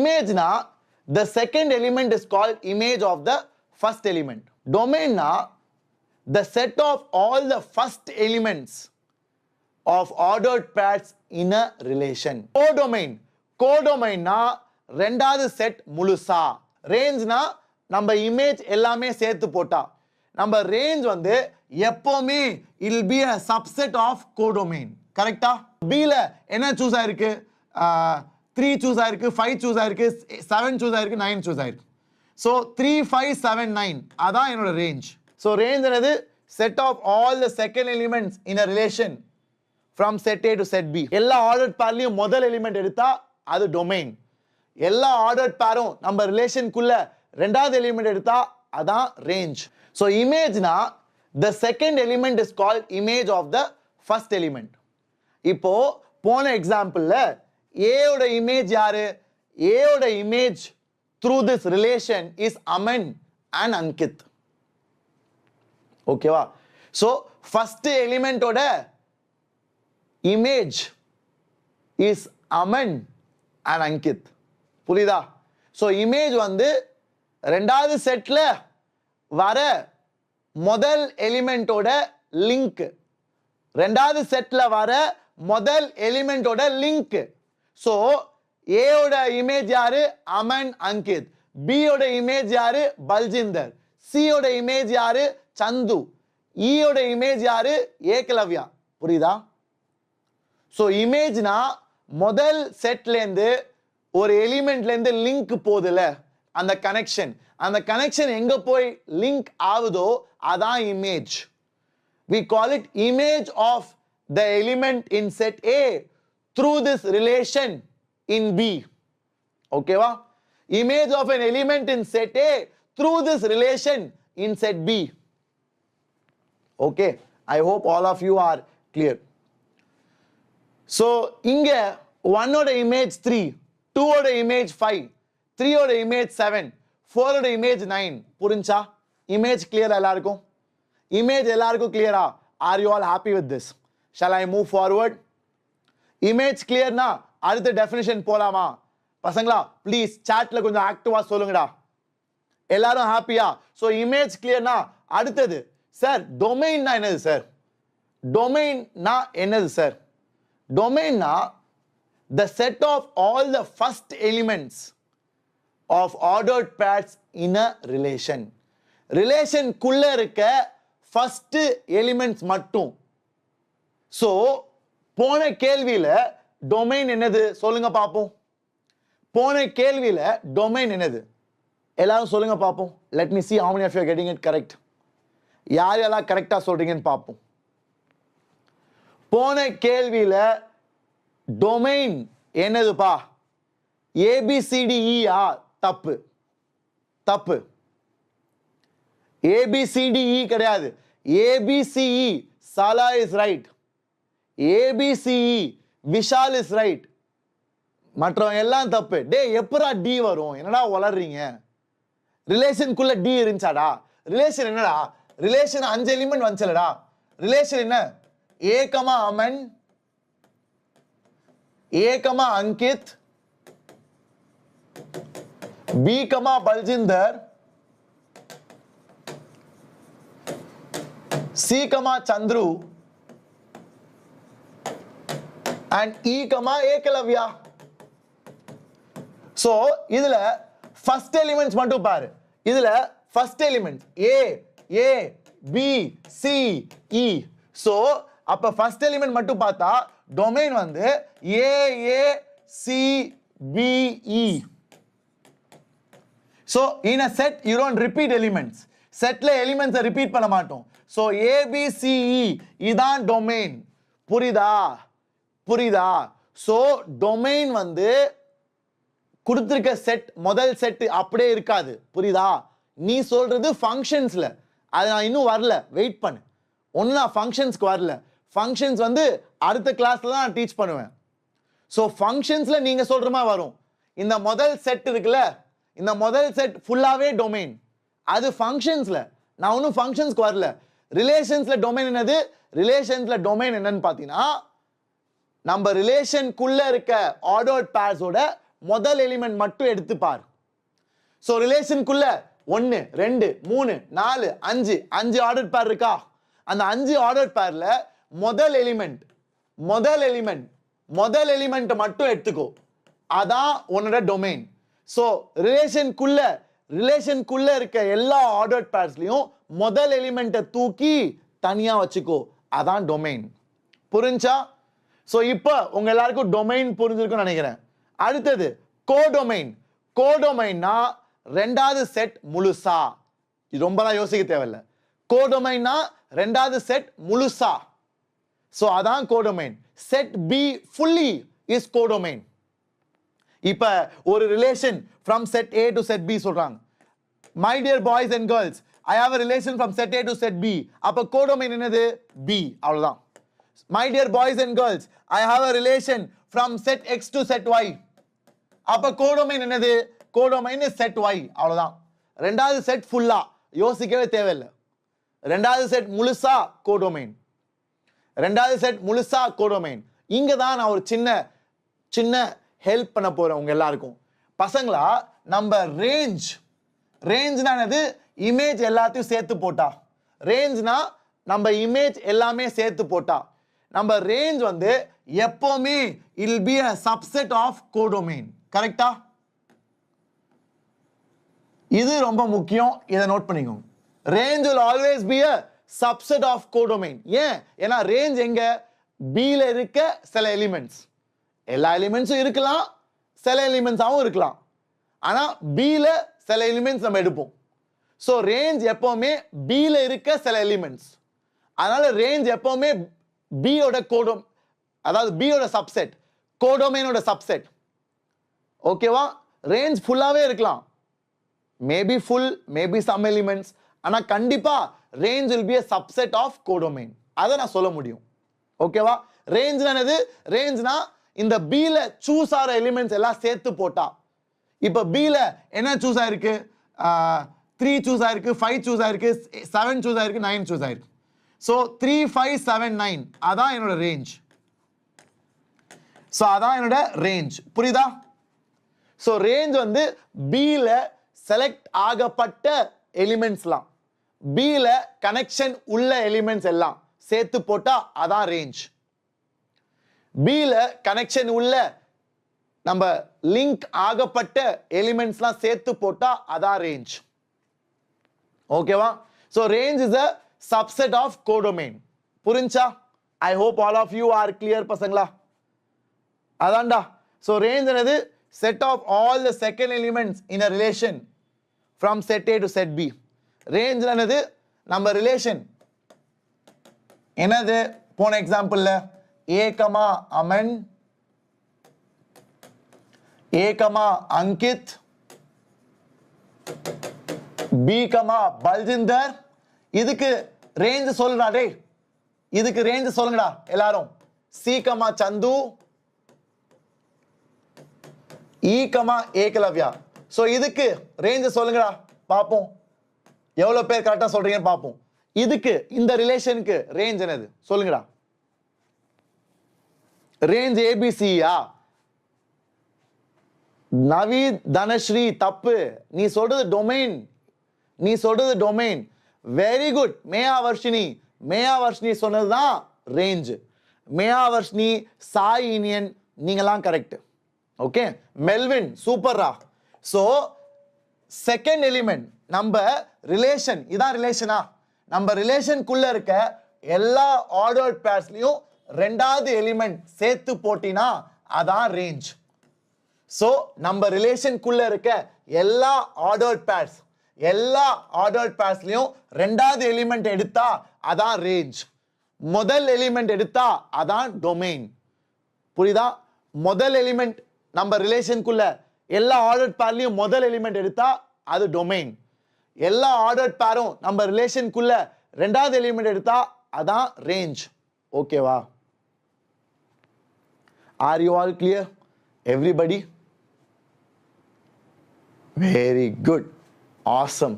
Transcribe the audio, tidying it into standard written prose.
image na the second element is called image of the first element. Domain na the set of all the first elements of ordered pairs in a relation. Codomain. Codomain na ரெண்டாவது set முழுசா. Range na நம்ம image எல்லாமே சேர்த்து போட்டா. நம்ம range வந்து எப்பவுமே it will be a subset of codomain. கரெக்ட்டா? B ல என்ன சூஸ் ஆயிருக்கு? 3 சூஸ் ஆயிருக்கு, 5 சூஸ் ஆயிருக்கு, 7 சூஸ் ஆயிருக்கு, 9 சூஸ் ஆயிருக்கு. So 3 5 7 9 அதான் என்னோட ரேஞ்ச். So range என்னது? Set of all the second elements in a relation from set A to set B. எல்லா ordered pairலயும் முதல் எலிமெண்ட் எடுத்தா அது டொமைன். எல்லா ஆர்டர்ட் பேரும் நம்ம ரிலேஷனுக்குள்ள ரெண்டாவது எலிமெண்ட் எடுத்தா அதான் ரேஞ்ச். ஸோ இமேஜ்னா the second element is called image of the first element. இப்போ போன எக்ஸாம்பிள்ல ஏயோட இமேஜ் யாரு? ஏயோட image through this relation is Aman and Ankit. ஓகேவா? ஸோ ஃபர்ஸ்ட் எலிமெண்டோட image is Aman and Ankit. புரியுதா? ஸோ இமேஜ் வந்து ரெண்டாவது செட்ல வர முதல் எலிமெண்டோட லிங்க், ரெண்டாவது செட்ல வர முதல் எலிமெண்டோட லிங்க். ஸோ ஏயோட இமேஜ் யாரு? அமன் அங்கித். பியோட இமேஜ் யாரு? பல்ஜிந்தர். சியோட இமேஜ் யாரு? சந்து. ஈயோட இமேஜ் யாரு? ஏகலவ்யா. புரியுதா? ஸோ இமேஜ்னா முதல் செட்லேருந்து ஒரு எலிமெண்ட்ல இருந்து லிங்க் போகுதுல, அந்த கனெக்ஷன், அந்த கனெக்ஷன் எங்க போய் லிங்க் ஆகுதோ அதான் image. we call it image of the element in set A through this relation in B. ஓகேவா? image of an element in set A through this relation in set B. okay, I hope all of you are clear. so இங்க 1 ஓட image 3, 2 ஓட image 5, 3 ஓட image 7, 4 ஓட image 9. புரிஞ்சா? Image clear எல்லாருக்கும்? Image எல்லாருக்கும் கிளியரா? Are you all happy with this? Shall I move forward? Image கிளியர்னா அடுத்த டெஃபினிஷன் போலாமா? பசங்களா ப்ளீஸ் சாட்ல கொஞ்சம் ஆக்டிவா சொல்லுங்கடா. எல்லாரும் ஹாப்பியா? ஸோ இமேஜ் கிளியர்னா அடுத்தது சார் டொமைன்னா என்னது சார்? டொமைன்னா என்னது sir? டொமைன்னா the set of all the first elements of ordered pairs in a relation. relation குள்ள இருக்க first elements மட்டும். so போன கேள்வியில domain என்னது சொல்லுங்க பாப்போம். போன கேள்வியில domain என்னது எல்லாரும் சொல்லுங்க பாப்போம். let me see how many of you are getting it correct. யார் யாரெல்லாம் கரெக்டா சொல்றீங்கன்னு பாப்போம். போன கேள்வியில டொமைன் என்னதுப்பா? ஏபிசிடிஇ. தப்பு தப்பு. ஏபிசிடிஇ கிடையாது. ஏபிசிஇ. சாலா is right. A B C E Vishal is right. மற்றவங்க எல்லாம் தப்பு. டே எப்பரா டி வரும்? என்னடா வளர்றீங்க? ரிலேஷனுக்குள்ள டி இருந்துச்சாடா? ரிலேஷன் என்னடா? ரிலேஷன் 5 எலிமெண்ட் வந்துச்சலடா. ரிலேஷன் என்ன? ஏ கமா அமன், A कमा अंकित, B कमा बलजिंदर, C कमा चंद्रू and E कमा एकलव्या. so இதுல first elements மட்டும் பாரு. இதுல first elements A, A, B, C, E. so அப்ப first element மட்டும் பார்த்தா domain வந்து A A C B E. so in a set you don't repeat elements. setல elements repeat பண்ண மாட்டோம். so A B C E இதான் domain. புரியுதா? புரியுதா? so domain வந்து கொடுத்திருக்க செட் முதல் செட் அப்படியே இருக்காது. புரியுதா? நீ சொல்றது ஃபங்க்ஷன்ஸ்ல. அது நான் இன்னும் வரல, வெயிட் பண்ணு. ஒன்னு நான் ஃபங்க்ஷன்ஸ்க்கு வரல. ஃபங்க்ஷன்ஸ் வந்து அடுத்த கிளாஸ்ல தான் நான் டீச் பண்ணுவேன். ஸோ ஃபங்க்ஷன்ஸ்ல நீங்க சொல்ற மாதிரி வரும். இந்த முதல் செட் இருக்குல்ல, இந்த முதல் செட் ஃபுல்லாவே டொமைன். அது ஃபங்க்ஷன்ஸ்ல. நான் ஒன்றும் ஃபங்க்ஷன்ஸ்க்கு வரல. ரிலேஷன்ஸ்ல டொமைன் என்னது? ரிலேஷன்ஸ்ல டொமைன் என்னன்னு பார்த்தீங்கன்னா நம்ம ரிலேஷனுக்குள்ள இருக்க ஆர்டர்ட் பேர்ஸோட முதல் எலிமெண்ட் மட்டும் எடுத்து பார். ஸோ ரிலேஷனுக்குள்ள 1 2 3 4 5 ஆர்டர் பேர் இருக்கா? அந்த 5 ஆர்டர் பேர்ல முதல் எலிமெண்ட் மட்டும் எடுத்துக்கோ. அதான் உன்னோட டொமைன். ஸோ ரிலேஷனுக்குள்ள இருக்க எல்லா ஆர்டர் பேர்ஸ்லயும் முதல் எலிமெண்ட்டை தூக்கி தனியா வச்சுக்கோ. அதான் டொமைன். புரிஞ்சா? ஸோ இப்போ உங்க எல்லாருக்கும் டொமைன் புரிஞ்சிருக்கும்னு நினைக்கிறேன். அடுத்தது கோடொமைன். கோடொமைன்னா ரெண்டாவது செட் முழுசா. இது ரொம்பலாம் யோசிக்க தேவையில்ல. கோடொமைன்னா ரெண்டாவது செட் முழுசா. ஸோ அதான் codomain. Set be fully is codomain. இப்ப ஒரு relation from set A to set B சொல்றாங்க. My dear boys and girls, I have a relation from set A to set B. அப்ப கோடொமைன் என்னது? B. அவ்வளவுதான். My dear boys and girls, I have a relation from set X to set Y. அப்ப codomain என்னது? Codomain set Y. அவ்வளவுதான். ரெண்டாவது set ஃபுல்லா யோசிக்கவே தேவையில்லை. ரெண்டாவது செட் முழுசா கோடொமைன். ரெண்டாவது செட் முழுசா கோடொமைன். இங்க தான் நான் ஒரு சின்ன ஹெல்ப் பண்ண போறேன் உங்க எல்லாருக்கும். பசங்களா, நம்ம ரேஞ்ச்னா என்னது? இமேஜ் எல்லாத்தையும் சேர்த்து போட்டா. ரேஞ்ச்னா நம்ம இமேஜ் எல்லாமே சேர்த்து போட்டா. நம்ம ரேஞ்ச் வந்து எப்பவுமே it will be a subset of codomain. கரெக்டா? இது ரொம்ப முக்கியம். இதை நோட் பண்ணிக்கோங்க. Range will always be a subset of codomain. ஏன்? ஏன்னா ரேஞ்ச் எங்க? B-ல இருக்க சில எலிமெண்ட்ஸ். எல்லா எலிமெண்ட்ஸும் இருக்கலாம், சில எலிமெண்ட்ஸாகவும் இருக்கலாம். ஆனா B-ல சில எலிமெண்ட்ஸ் நம்ம எடுப்போம். ஸோ ரேஞ்ச் எப்பவுமே B-ல இருக்க சில எலிமெண்ட்ஸ். அதனால ரேஞ்ச் எப்பவுமே B-யோட கோடோம், அதாவது B-யோட சப்செட், கோடொமைனோட சப்செட். ஓகேவா? ரேஞ்ச் ஃபுல்லாவே இருக்கலாம். Maybe full, maybe some elements. ஆனா கண்டிப்பா range will be a subset of codomain. அதை நான் சொல்ல முடியும். ஓகேவா? ரேஞ்ச்னா என்னது? ரேஞ்ச்னா இந்த B-ல சூஸ் ஆகிற எலிமெண்ட்ஸ் எல்லாம் சேர்த்து போட்டா. இப்போ B-ல என்ன சூஸ் ஆயிருக்கு? 3 சூஸ் ஆயிருக்கு, 5 சூஸ் ஆயிருக்கு, 7 சூஸ் ஆயிருக்கு, 9 சூஸ் ஆயிருக்கு. ஸோ 3 5 7 9 அதான் என்னோட ரேஞ்ச். ஸோ அதான் என்னோட ரேஞ்ச். புரியுதா? ஸோ ரேஞ்ச் வந்து B-ல செலக்ட் ஆகப்பட்ட எலிமெண்ட்ஸ்லாம், B-ல கனெக்ஷன் உள்ள எலிமெண்ட்ஸ் எல்லாம் சேர்த்து போட்டா அதான் ரேஞ்ச். B-ல கனெக்ஷன் உள்ள நம்ம லிங்க் ஆகப்பட்ட எலிமெண்ட்ஸ்லாம் சேர்த்து போட்டா அதான் ரேஞ்ச். ஓகேவா? So range is a subset of codomain. புரிஞ்சா? I hope all of you are clear பசங்களா. அதான்டா. ஸோ ரேஞ்ச் என்னது? set of all the second elements in a relation from set A to set B. Range என்னது? நம்ம relation என்னது? போன எக்ஸாம்பிள்ல A, Aman, A, Ankit, B, Baljinder. இதுக்கு range சொல்லுடா டேய். இதுக்கு ரேஞ்ச் சொல்லுங்கடா எல்லாரும். C, சந்து, E, ஏகலவ்யா. சோ இதுக்கு ரேஞ்ச் சொல்லுங்கடா பாப்போம். எவ்வளவு பேர் கரெக்டா சொல்றீங்கன்னு பாப்போம். இதுக்கு இந்த ரிலேஷனுக்கு ரேஞ்ச் என்னது? சொல்லுங்கடா. ரேஞ்ச் ஏபிசியா? நவீத், தனஸ்ரீ தப்பு. நீ சொல்றது domain. Very good. Meya Varshini சொன்னதுதான் ரேஞ்ச். மேயா வர்ஷினி, சாய் இனியன், நீங்களாம் கரெக்ட். ஓகே, மெல்வின் சூப்பர்ரா. சோ செகண்ட் எலிமெண்ட் நம்ம ரிலேஷன், இதான் ரிலேஷனா? நம்ம ரிலேஷனுக்குள்ள இருக்க எல்லா ஆர்டர்ட் பேர்ஸ்லயும் ரெண்டாவது எலிமெண்ட் சேர்த்து போட்டினா அதான் ரேஞ்ச். சோ நம்ம ரிலேஷனுக்குள்ள இருக்க எல்லா ஆர்டர்ட் பேர்ஸ்லயும் ரெண்டாவது எலிமெண்ட் எடுத்தா அதான் ரேஞ்ச். முதல் எலிமெண்ட் எடுத்தா அதான் டொமைன். புரியுதா? முதல் எலிமெண்ட் நம்ம ரிலேஷனுக்குள்ள எல்லா ஆர்டர்ட் பேர்லயும் முதல் எலிமெண்ட் எடுத்தா அது டொமைன். எல்லா ஆர்டர்ட் பேரும் நம்ம ரிலேஷனுக்குள்ள ரெண்டாவது எலிமெண்ட் எடுத்தா அதான் ரேஞ்ச். ஓகேவா? Are you all clear? Everybody? Very good. Awesome.